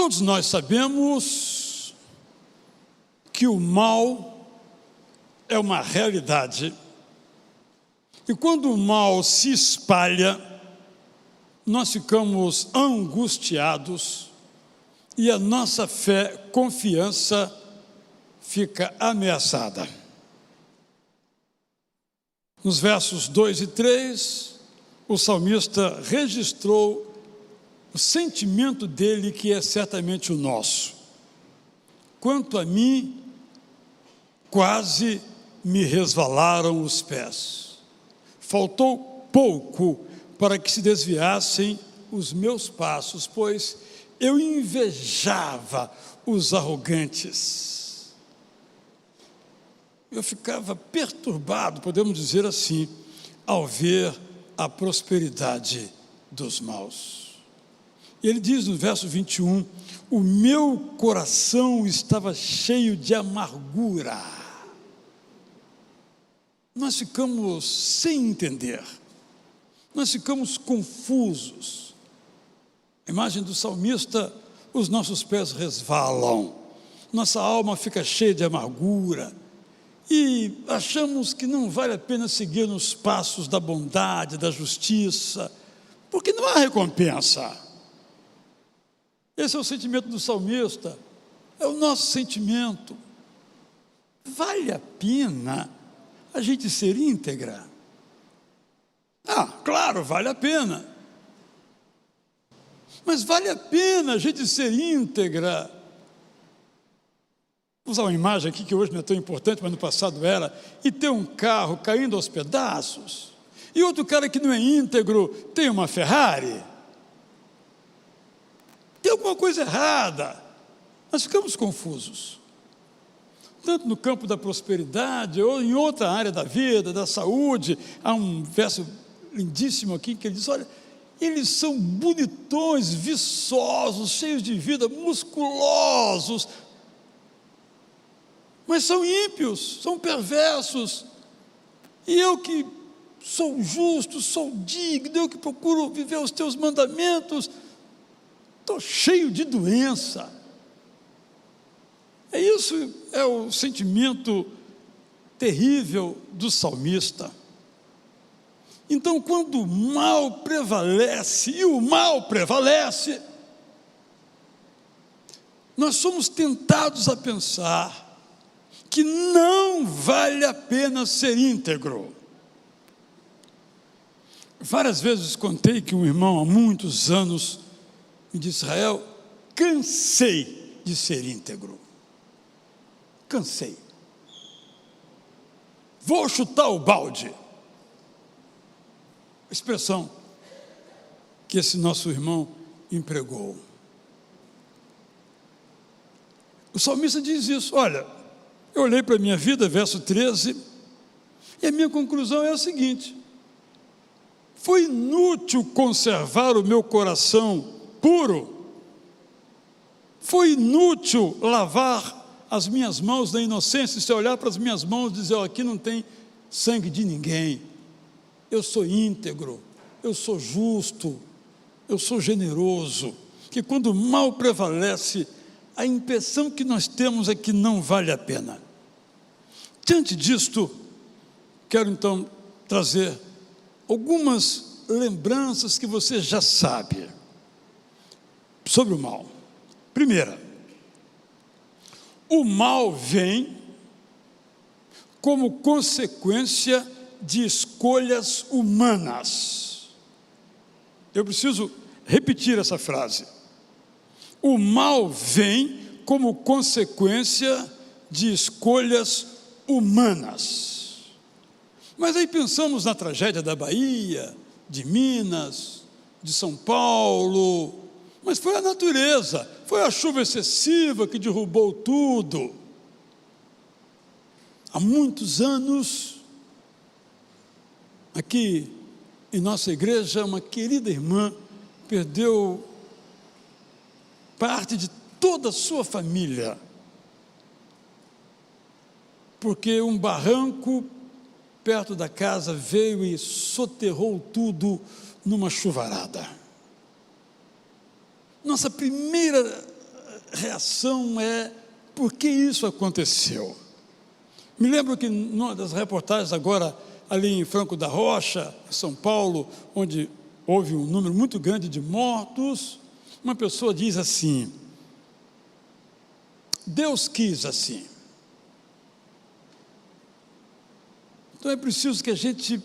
Todos nós sabemos que o mal é uma realidade. E quando o mal se espalha, nós ficamos angustiados e a nossa fé, confiança, fica ameaçada. Nos versos 2 e 3, o salmista registrou o sentimento dele, que é certamente o nosso. Quanto a mim, quase me resvalaram os pés. Faltou pouco para que se desviassem os meus passos, pois eu invejava os arrogantes. Eu ficava perturbado, podemos dizer assim, ao ver a prosperidade dos maus. E ele diz no verso 21, o meu coração estava cheio de amargura. Nós ficamos sem entender, nós ficamos confusos. A imagem do salmista, os nossos pés resvalam, nossa alma fica cheia de amargura e achamos que não vale a pena seguir nos passos da bondade, da justiça, porque não há recompensa. Esse é o sentimento do salmista, é o nosso sentimento. Vale a pena a gente ser íntegra? Ah, claro, vale a pena. Mas vale a pena a gente ser íntegra? Vou usar uma imagem aqui que hoje não é tão importante, mas no passado era, e ter um carro caindo aos pedaços, e outro cara que não é íntegro tem uma Ferrari. Tem alguma coisa errada. Nós ficamos confusos. Tanto no campo da prosperidade, ou em outra área da vida, da saúde. Há um verso lindíssimo aqui que ele diz, olha, eles são bonitões, viçosos, cheios de vida, musculosos, mas são ímpios, são perversos. E eu que sou justo, sou digno, eu que procuro viver os teus mandamentos, estou cheio de doença. Isso é o sentimento terrível do salmista. Então, quando o mal prevalece, e o mal prevalece, nós somos tentados a pensar que não vale a pena ser íntegro. Várias vezes contei que um irmão há muitos anos me disse, Israel, cansei de ser íntegro. Cansei. Vou chutar o balde. Expressão que esse nosso irmão empregou. O salmista diz isso, olha, eu olhei para a minha vida, verso 13, e a minha conclusão é a seguinte, foi inútil conservar o meu coração puro, foi inútil lavar as minhas mãos da inocência, se olhar para as minhas mãos e dizer, oh, aqui não tem sangue de ninguém, eu sou íntegro, eu sou justo, eu sou generoso, que quando o mal prevalece, a impressão que nós temos é que não vale a pena. Diante disto, quero então trazer algumas lembranças que você já sabe sobre o mal. Primeira, o mal vem como consequência de escolhas humanas. Eu preciso repetir essa frase. O mal vem como consequência de escolhas humanas. Mas aí pensamos na tragédia da Bahia, de Minas, de São Paulo, mas foi a natureza, foi a chuva excessiva que derrubou tudo. Há muitos anos, aqui em nossa igreja, uma querida irmã perdeu parte de toda a sua família, porque um barranco perto da casa veio e soterrou tudo numa chuvarada. Nossa primeira reação é: por que isso aconteceu? Me lembro que numa das reportagens agora, ali em Franco da Rocha, em São Paulo, onde houve um número muito grande de mortos, uma pessoa diz assim: Deus quis assim. Então é preciso que a gente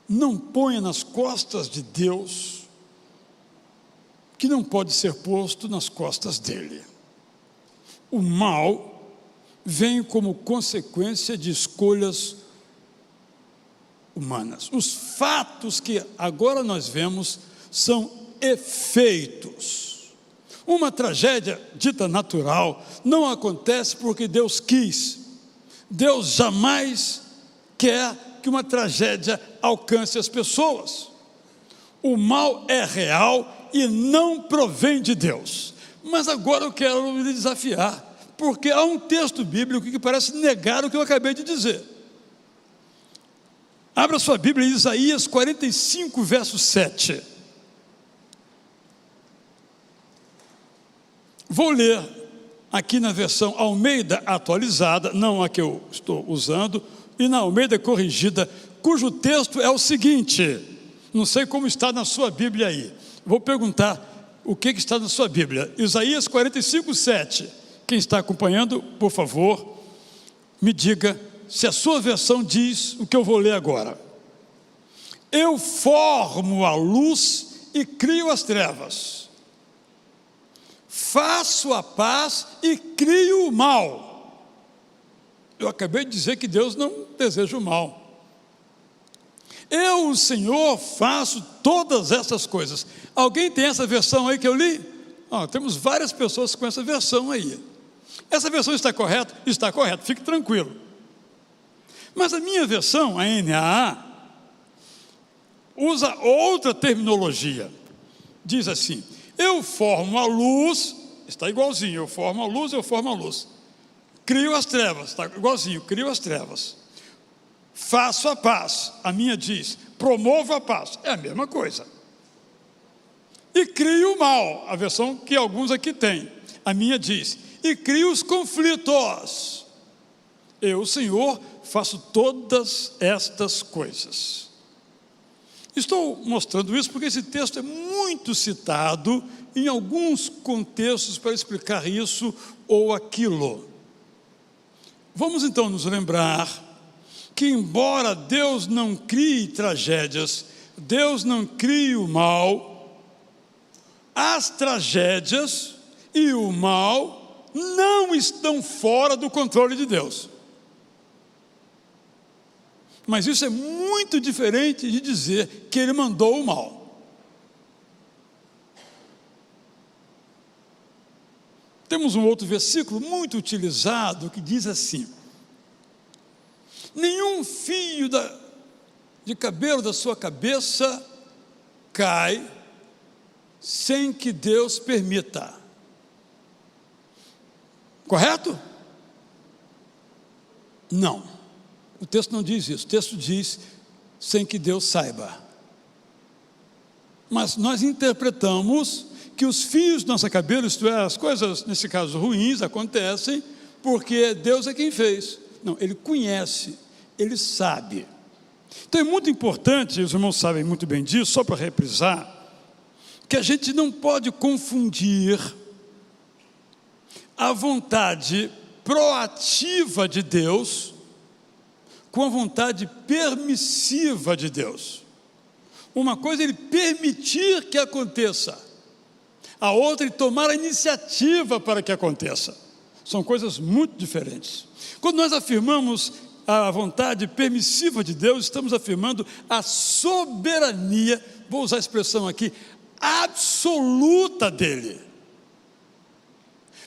não ponha nas costas de Deus que não pode ser posto nas costas dele. O mal vem como consequência de escolhas humanas. Os fatos que agora nós vemos são efeitos. Uma tragédia dita natural não acontece porque Deus quis. Deus jamais quer que uma tragédia alcance as pessoas. O mal é real e não provém de Deus. Mas agora eu quero lhe desafiar, porque há um texto bíblico que parece negar o que eu acabei de dizer. Abra sua Bíblia em Isaías 45, verso 7. Vou ler aqui na versão Almeida atualizada, não a que eu estou usando, e na Almeida corrigida, cujo texto é o seguinte, não sei como está na sua Bíblia aí, vou perguntar o que está na sua Bíblia. Isaías 45, 7, quem está acompanhando, por favor, me diga se a sua versão diz o que eu vou ler agora. Eu formo a luz e crio as trevas, faço a paz e crio o mal. Eu acabei de dizer que Deus não deseja o mal. Eu, o Senhor, faço todas essas coisas. Alguém tem essa versão aí que eu li? Temos várias pessoas com essa versão aí. Essa versão está correta? Está correta, fique tranquilo. Mas a minha versão, a NAA, usa outra terminologia. Diz assim: eu formo a luz, está igualzinho, eu formo a luz, eu formo a luz. Crio as trevas, está igualzinho, crio as trevas. Faço a paz, a minha diz, promovo a paz, é a mesma coisa. E crio o mal, a versão que alguns aqui têm, a minha diz, e crio os conflitos. Eu, o Senhor, faço todas estas coisas. Estou mostrando isso porque esse texto é muito citado em alguns contextos para explicar isso ou aquilo. Vamos então nos lembrar que, embora Deus não crie tragédias, Deus não crie o mal, as tragédias e o mal não estão fora do controle de Deus. Mas isso é muito diferente de dizer que Ele mandou o mal. Temos um outro versículo muito utilizado que diz assim: nenhum fio de cabelo da sua cabeça cai sem que Deus permita. Correto? Não. O texto não diz isso, o texto diz sem que Deus saiba. Mas nós interpretamos que os fios da nossa cabeça, isto é, as coisas, nesse caso ruins, acontecem porque Deus é quem fez. Não, Ele conhece, Ele sabe. Então é muito importante, os irmãos sabem muito bem disso, só para reprisar, que a gente não pode confundir a vontade proativa de Deus com a vontade permissiva de Deus. Uma coisa é Ele permitir que aconteça, a outra é tomar a iniciativa para que aconteça. São coisas muito diferentes. Quando nós afirmamos a vontade permissiva de Deus, estamos afirmando a soberania, vou usar a expressão aqui, absoluta dEle.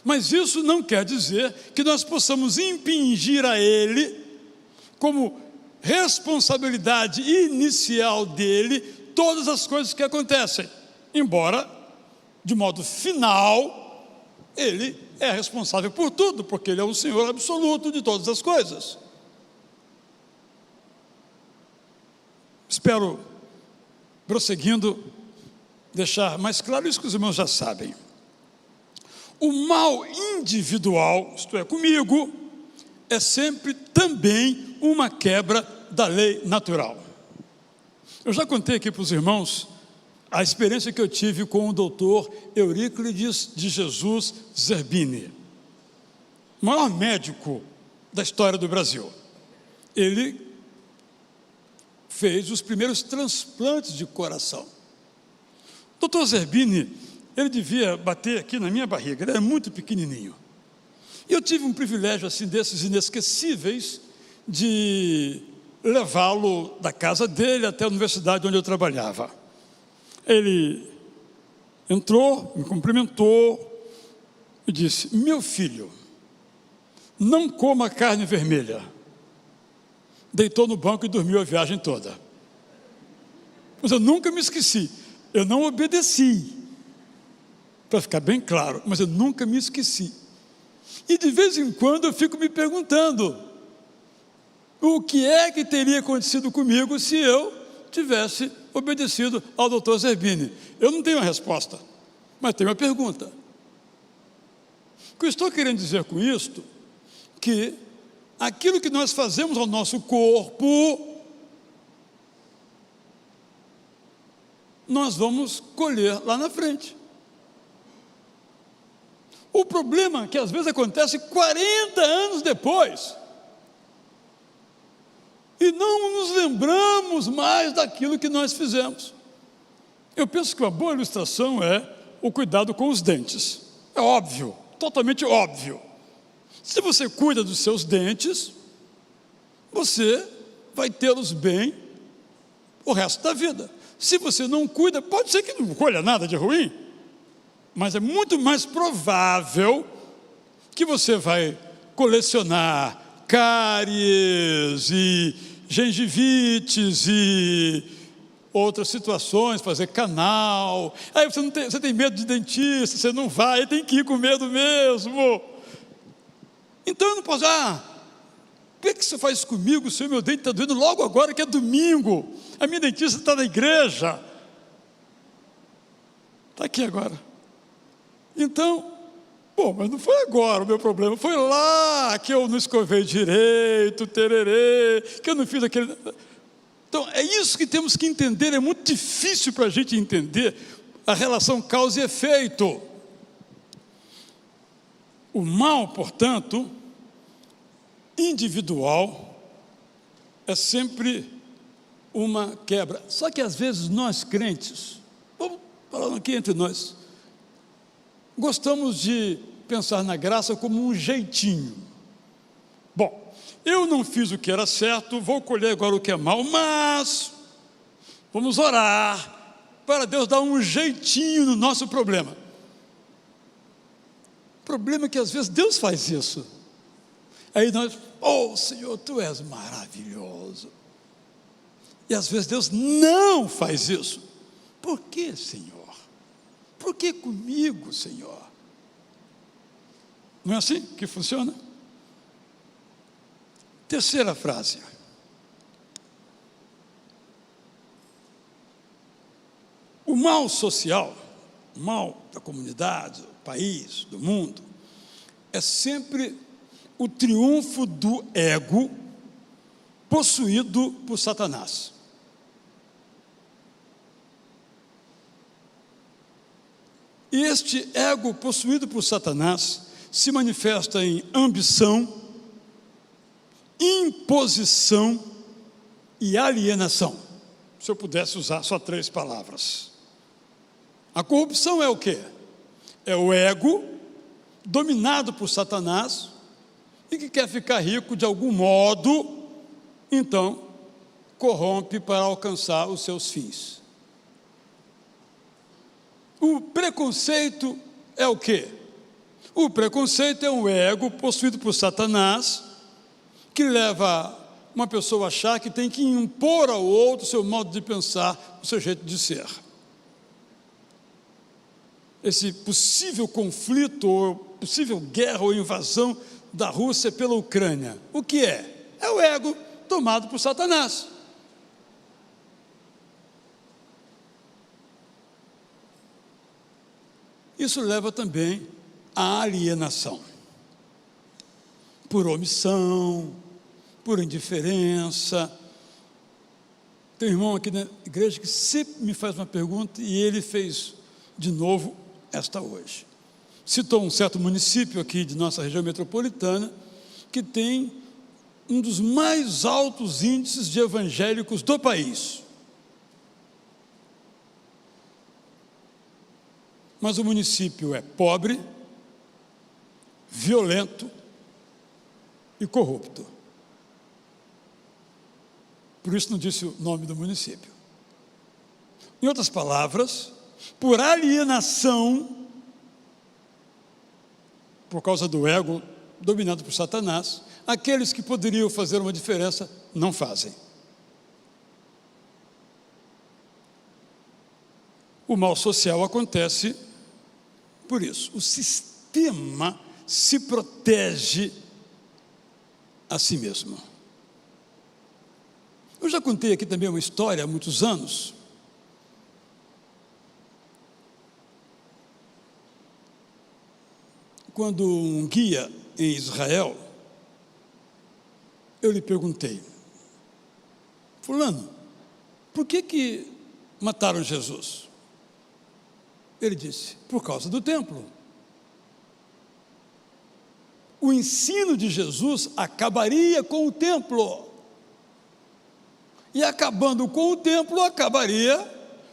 Mas isso não quer dizer que nós possamos impingir a Ele, como responsabilidade inicial dEle, todas as coisas que acontecem. Embora, de modo final, Ele é responsável por tudo, porque Ele é o Senhor absoluto de todas as coisas. Espero, prosseguindo, deixar mais claro isso que os irmãos já sabem. o mal individual, isto é, comigo, é sempre também uma quebra da lei natural. Eu já contei aqui para os irmãos a experiência que eu tive com o doutor Euríclides de Jesus Zerbini, o maior médico da história do Brasil. Ele fez os primeiros transplantes de coração. O doutor Zerbini, ele devia bater aqui na minha barriga, ele era muito pequenininho. E eu tive um privilégio assim desses inesquecíveis de levá-lo da casa dele até a universidade onde eu trabalhava. Ele entrou, me cumprimentou e disse: meu filho, não coma carne vermelha. Deitou no banco e dormiu a viagem toda. Mas eu nunca me esqueci, eu não obedeci, para ficar bem claro, mas eu nunca me esqueci. E de vez em quando eu fico me perguntando, o que é que teria acontecido comigo se eu tivesse obedecido ao doutor Zerbini? Eu não tenho a resposta, mas tenho uma pergunta. O que eu estou querendo dizer com isto, que aquilo que nós fazemos ao nosso corpo, nós vamos colher lá na frente. O problema é que às vezes acontece 40 anos depois, e não nos lembramos mais daquilo que nós fizemos. Eu penso que uma boa ilustração é o cuidado com os dentes. É óbvio, totalmente óbvio. Se você cuida dos seus dentes, você vai tê-los bem o resto da vida. Se você não cuida, pode ser que não colha nada de ruim, mas é muito mais provável que você vai colecionar cáries e gengivites e outras situações, fazer canal. Aí você tem medo de dentista, você não vai, tem que ir com medo mesmo. Então eu não posso, por que você faz isso comigo, se o meu dente está doendo logo agora que é domingo? A minha dentista está na igreja. Está aqui agora. Então, mas não foi agora o meu problema, foi lá que eu não escovei direito, tererê, que eu não fiz aquele... Então, é isso que temos que entender, é muito difícil para a gente entender a relação causa e efeito. O mal, portanto, individual, é sempre uma quebra. Só que às vezes nós crentes, vamos falando aqui entre nós, gostamos de pensar na graça como um jeitinho. Bom, eu não fiz o que era certo, vou colher agora o que é mal, mas vamos orar para Deus dar um jeitinho no nosso problema. O problema é que às vezes Deus faz isso. Aí nós, Senhor, Tu és maravilhoso. E às vezes Deus não faz isso. Por que, Senhor? Por que comigo, Senhor? Não é assim que funciona? Terceira frase. O mal social, o mal da comunidade, do país, do mundo, é sempre o triunfo do ego possuído por Satanás. E este ego possuído por Satanás se manifesta em ambição, imposição e alienação. Se eu pudesse usar só 3 palavras. A corrupção é o quê? É o ego dominado por Satanás e que quer ficar rico de algum modo, então corrompe para alcançar os seus fins. O preconceito é o quê? O preconceito é um ego possuído por Satanás, que leva uma pessoa a achar que tem que impor ao outro o seu modo de pensar, o seu jeito de ser. Esse possível conflito, ou possível guerra ou invasão da Rússia pela Ucrânia, o que é? É o ego tomado por Satanás. Isso leva também a alienação, por omissão, por indiferença. Tem um irmão aqui na igreja que sempre me faz uma pergunta, e ele fez de novo esta hoje. Citou um certo município aqui de nossa região metropolitana, que tem um dos mais altos índices de evangélicos do país. Mas o município é pobre, violento e corrupto. Por isso não disse o nome do município. Em outras palavras, por alienação, por causa do ego dominado por Satanás, aqueles que poderiam fazer uma diferença não fazem. O mal social acontece por isso. O sistema se protege a si mesmo. Eu já contei aqui também uma história há muitos anos. Quando um guia em Israel, eu lhe perguntei: fulano, por que mataram Jesus? Ele disse: por causa do templo. O ensino de Jesus acabaria com o templo. E acabando com o templo, acabaria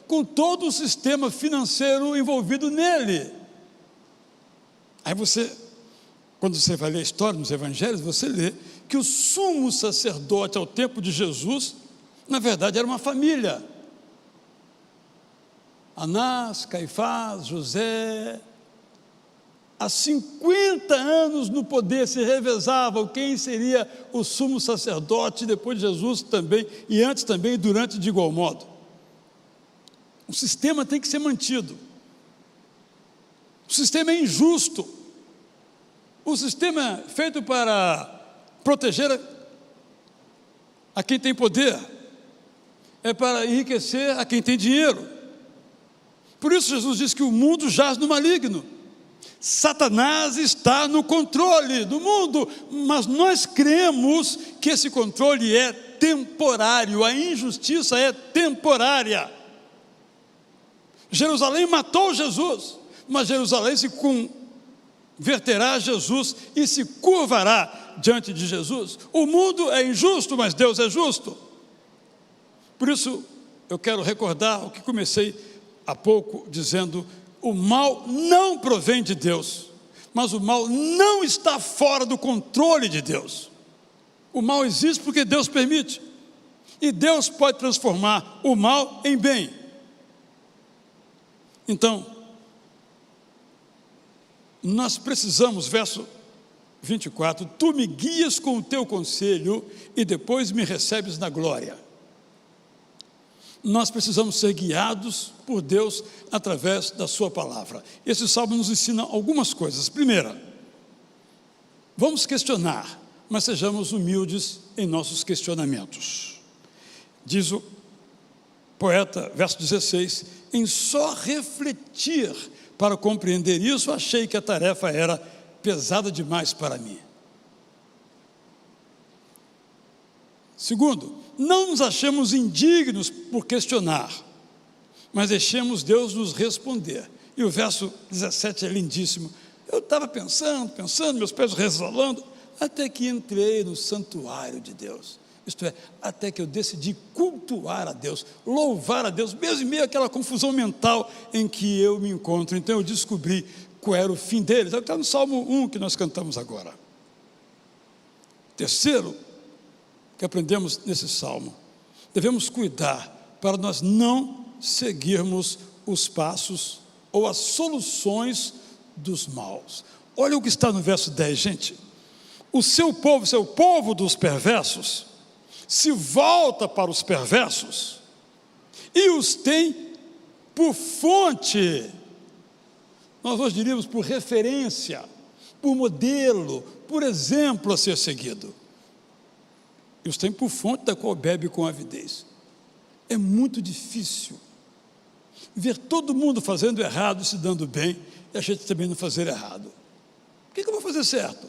com todo o sistema financeiro envolvido nele. Aí quando você vai ler a história nos evangelhos, você lê que o sumo sacerdote ao tempo de Jesus, na verdade, era uma família. Anás, Caifás, José. Há 50 anos no poder se revezavam quem seria o sumo sacerdote, depois de Jesus também, e antes também, e durante de igual modo. O sistema tem que ser mantido. O sistema é injusto. O sistema é feito para proteger a quem tem poder, é para enriquecer a quem tem dinheiro. Por isso Jesus diz que o mundo jaz no maligno. Satanás está no controle do mundo, mas nós cremos que esse controle é temporário, a injustiça é temporária. Jerusalém matou Jesus, mas Jerusalém se converterá a Jesus e se curvará diante de Jesus. O mundo é injusto, mas Deus é justo. Por isso, eu quero recordar o que comecei há pouco dizendo: o mal não provém de Deus, mas o mal não está fora do controle de Deus. O mal existe porque Deus permite, e Deus pode transformar o mal em bem. Então, nós precisamos, verso 24, tu me guias com o teu conselho e depois me recebes na glória. Nós precisamos ser guiados por Deus através da sua palavra. Esse salmo nos ensina algumas coisas. Primeira, vamos questionar, mas sejamos humildes em nossos questionamentos. Diz o poeta, verso 16, em só refletir para compreender isso, achei que a tarefa era pesada demais para mim. Segundo, não nos achemos indignos por questionar, mas deixemos Deus nos responder. E o verso 17 é lindíssimo. Eu estava pensando, meus pés resvalando, até que entrei no santuário de Deus. Isto é, até que eu decidi cultuar a Deus, louvar a Deus, mesmo em meio àquela confusão mental em que eu me encontro. Então eu descobri qual era o fim dele. Está no Salmo 1 que nós cantamos agora. Terceiro, que aprendemos nesse salmo, devemos cuidar para nós não seguirmos os passos ou as soluções dos maus. Olha o que está no verso 10, gente. O seu povo dos perversos, se volta para os perversos e os tem por fonte, nós hoje diríamos por referência, por modelo, por exemplo a ser seguido. E os tem por fonte da qual bebe com avidez. É muito difícil ver todo mundo fazendo errado e se dando bem, e a gente também não fazer errado. que eu vou fazer certo?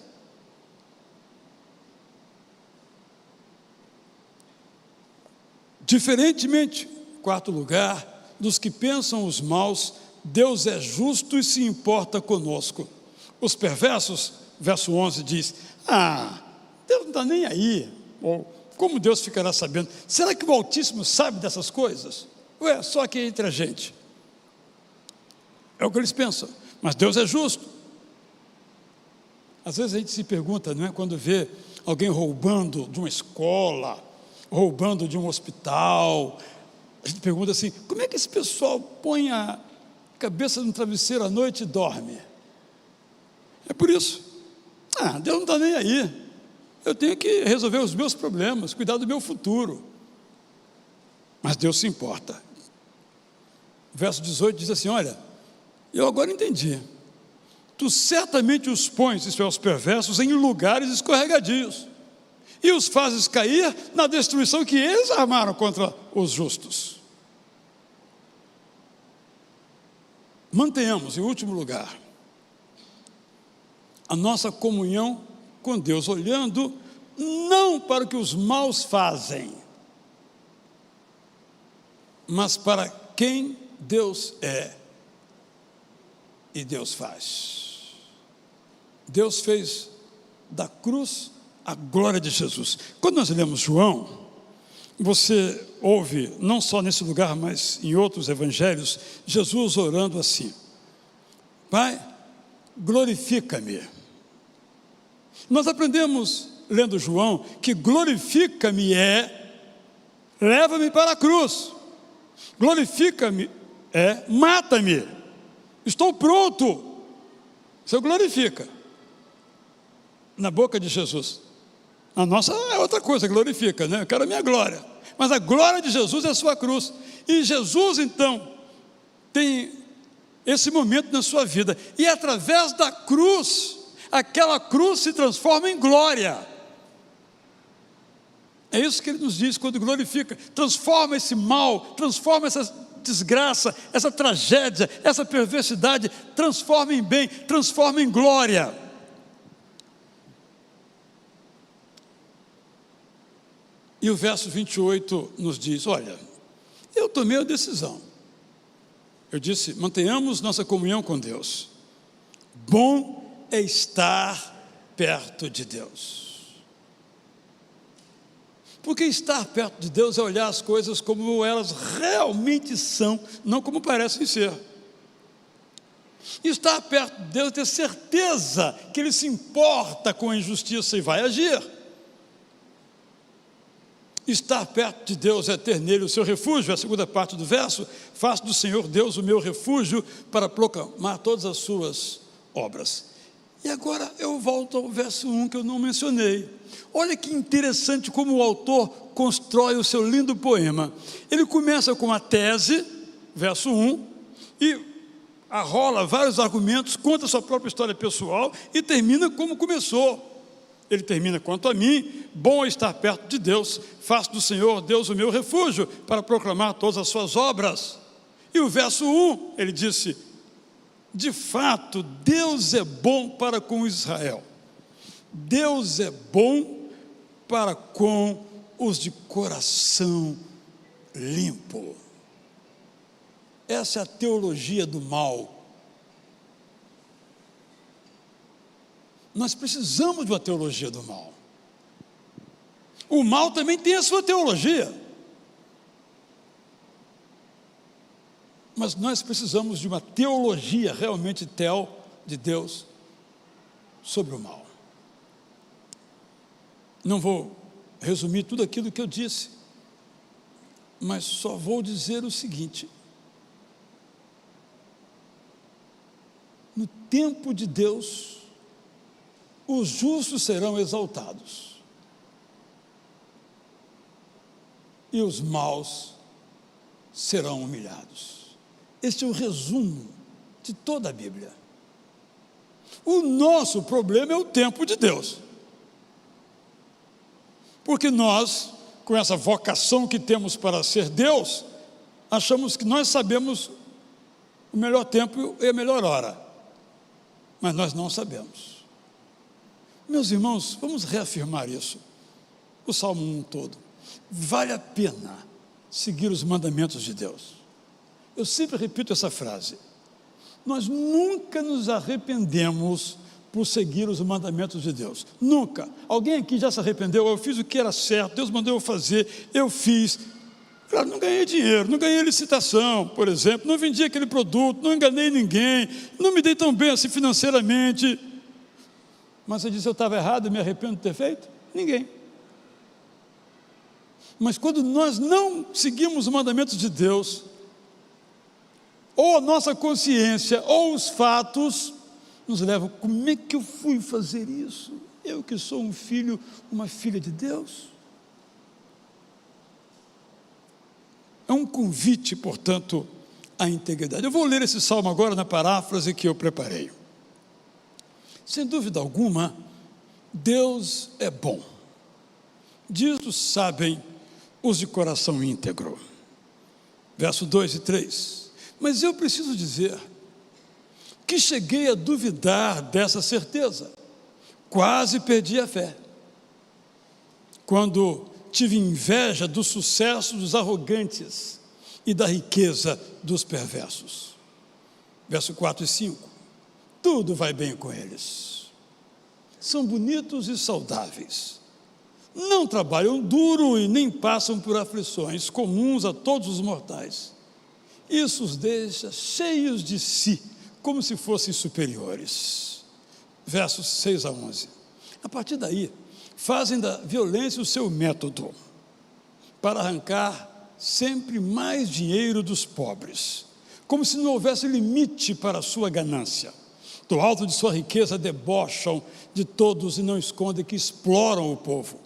Diferentemente, quarto lugar, dos que pensam os maus, Deus é justo e se importa conosco. Os perversos, verso 11 diz, Deus não está nem aí, ou como Deus ficará sabendo? Será que o Altíssimo sabe dessas coisas? Ué, só aqui entre a gente. É o que eles pensam, mas Deus é justo. Às vezes a gente se pergunta, não é, quando vê alguém roubando de uma escola, roubando de um hospital, a gente pergunta assim, como é que esse pessoal põe a cabeça no travesseiro à noite e dorme? É por isso, Deus não está nem aí, eu tenho que resolver os meus problemas, cuidar do meu futuro, mas Deus se importa. Verso 18 diz assim, olha, eu agora entendi, tu certamente os pões, isto é, os perversos, em lugares escorregadios, e os fazes cair na destruição que eles armaram contra os justos. Mantenhamos, em último lugar, a nossa comunhão com Deus, olhando não para o que os maus fazem, mas para quem Deus é e Deus faz. Deus fez da cruz a glória de Jesus. Quando nós lemos João, você ouve, não só nesse lugar, mas em outros evangelhos, Jesus orando assim, Pai, glorifica-me. Nós aprendemos, lendo João, que glorifica-me leva-me para a cruz. Glorifica-me mata-me. Estou pronto. Você glorifica. Na boca de Jesus. A nossa é outra coisa, glorifica, né? Eu quero a minha glória. Mas a glória de Jesus é a sua cruz. E Jesus, então, tem esse momento na sua vida. E através da cruz, aquela cruz se transforma em glória. É isso que ele nos diz quando glorifica. Transforma esse mal, transforma essa desgraça, essa tragédia, essa perversidade, transforma em bem, transforma em glória. E o verso 28 nos diz, olha, eu tomei a decisão. Eu disse, mantenhamos nossa comunhão com Deus. Bom é estar perto de Deus. Porque estar perto de Deus é olhar as coisas como elas realmente são, não como parecem ser. Estar perto de Deus é ter certeza que Ele se importa com a injustiça e vai agir. Estar perto de Deus é ter nele o seu refúgio, a segunda parte do verso, faço do Senhor Deus o meu refúgio para proclamar todas as suas obras. E agora eu volto ao verso 1 que eu não mencionei. Olha que interessante como o autor constrói o seu lindo poema. Ele começa com a tese, verso 1, e arrola vários argumentos, conta a sua própria história pessoal e termina como começou. Ele termina, quanto a mim, bom é estar perto de Deus, faço do Senhor Deus o meu refúgio, para proclamar todas as suas obras. E o verso 1, ele disse, de fato, Deus é bom para com Israel. Deus é bom para com os de coração limpo. Essa é a teologia do mal. Nós precisamos de uma teologia do mal. O mal também tem a sua teologia. Mas nós precisamos de uma teologia realmente de Deus sobre o mal. Não vou resumir tudo aquilo que eu disse, mas só vou dizer o seguinte: no tempo de Deus, os justos serão exaltados e os maus serão humilhados. Este é o resumo de toda a Bíblia. O nosso problema é o tempo de Deus, porque nós, com essa vocação que temos para ser Deus, achamos que nós sabemos o melhor tempo e a melhor hora, mas nós não sabemos. Meus irmãos, vamos reafirmar isso, o Salmo 1 todo. Vale a pena seguir os mandamentos de Deus. Eu sempre repito essa frase. Nós nunca nos arrependemos por seguir os mandamentos de Deus. Nunca. Alguém aqui já se arrependeu? Eu fiz o que era certo, Deus mandou eu fazer, eu fiz. Claro, não ganhei dinheiro, não ganhei licitação, por exemplo, não vendi aquele produto, não enganei ninguém, não me dei tão bem assim financeiramente. Mas você disse eu estava errado e me arrependo de ter feito? Ninguém. Mas quando nós não seguimos os mandamentos de Deus, ou a nossa consciência, ou os fatos, nos levam, como é que eu fui fazer isso? Eu que sou um filho, uma filha de Deus? É um convite, portanto, à integridade. Eu vou ler esse salmo agora na paráfrase que eu preparei. Sem dúvida alguma, Deus é bom. Disso sabem os de coração íntegro. Verso 2 e 3. Mas eu preciso dizer que cheguei a duvidar dessa certeza. Quase perdi a fé. Quando tive inveja do sucesso dos arrogantes e da riqueza dos perversos. Verso 4 e 5. Tudo vai bem com eles. São bonitos e saudáveis. Não trabalham duro e nem passam por aflições comuns a todos os mortais. Isso os deixa cheios de si, como se fossem superiores. Versos 6 a 11. A partir daí, fazem da violência o seu método, para arrancar sempre mais dinheiro dos pobres, como se não houvesse limite para a sua ganância. Do alto de sua riqueza debocham de todos e não escondem que exploram o povo.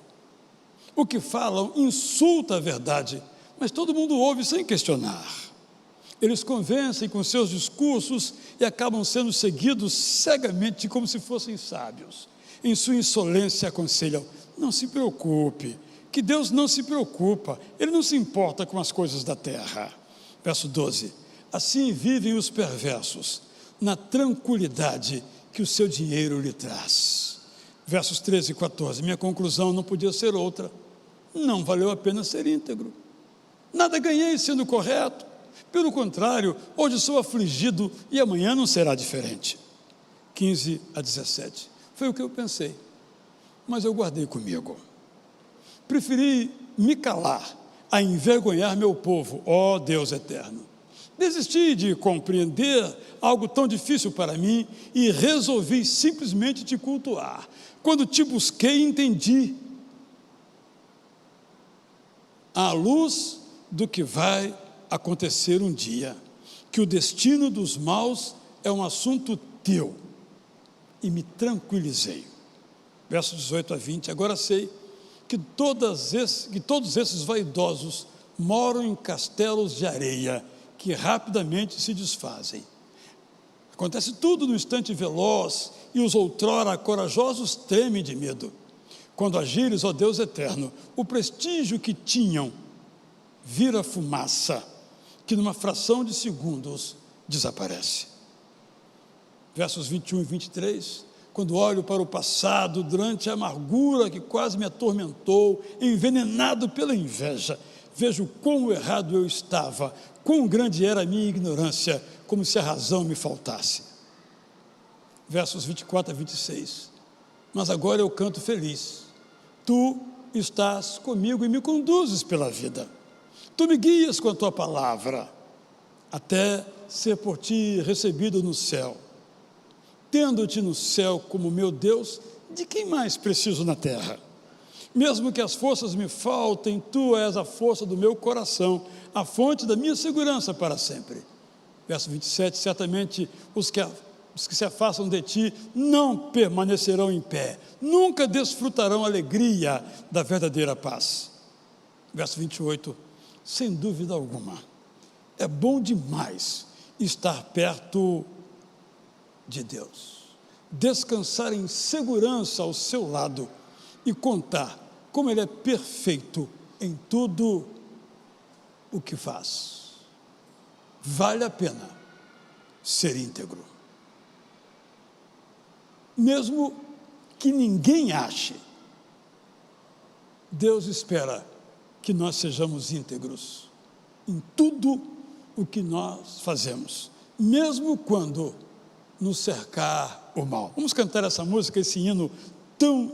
O que falam insulta a verdade, mas todo mundo ouve sem questionar. Eles convencem com seus discursos e acabam sendo seguidos cegamente como se fossem sábios. Em sua insolência aconselham, não se preocupe, que Deus não se preocupa, Ele não se importa com as coisas da terra. Verso 12, assim vivem os perversos, na tranquilidade que o seu dinheiro lhe traz. Versos 13 e 14, minha conclusão não podia ser outra, não valeu a pena ser íntegro, nada ganhei sendo correto, pelo contrário, hoje sou afligido e amanhã não será diferente. 15 a 17, foi o que eu pensei, mas eu guardei comigo, preferi me calar a envergonhar meu povo, ó Deus eterno. Desisti de compreender algo tão difícil para mim e resolvi simplesmente te cultuar. Quando te busquei, entendi à luz do que vai acontecer um dia, que o destino dos maus é um assunto teu, e me tranquilizei. Versos 18 a 20, agora sei que todos esses vaidosos moram em castelos de areia, que rapidamente se desfazem. Acontece tudo no instante veloz, e os outrora corajosos tremem de medo. Quando agires, ó Deus eterno, o prestígio que tinham vira fumaça, que numa fração de segundos desaparece. Versos 21 e 23, quando olho para o passado, durante a amargura que quase me atormentou, envenenado pela inveja, vejo quão errado eu estava, quão grande era a minha ignorância, como se a razão me faltasse. Versos 24 a 26, mas agora eu canto feliz, tu estás comigo e me conduzes pela vida, tu me guias com a tua palavra, até ser por ti recebido no céu. Tendo-te no céu como meu Deus, de quem mais preciso na terra? Mesmo que as forças me faltem, tu és a força do meu coração, a fonte da minha segurança para sempre. Verso 27, certamente os que se afastam de ti não permanecerão em pé, nunca desfrutarão a alegria da verdadeira paz. Verso 28, sem dúvida alguma, é bom demais estar perto de Deus, descansar em segurança ao seu lado e contar como Ele é perfeito em tudo o que faz. Vale a pena ser íntegro. Mesmo que ninguém ache. Deus espera que nós sejamos íntegros em tudo o que nós fazemos, mesmo quando nos cercar o mal. Vamos cantar essa música, esse hino tão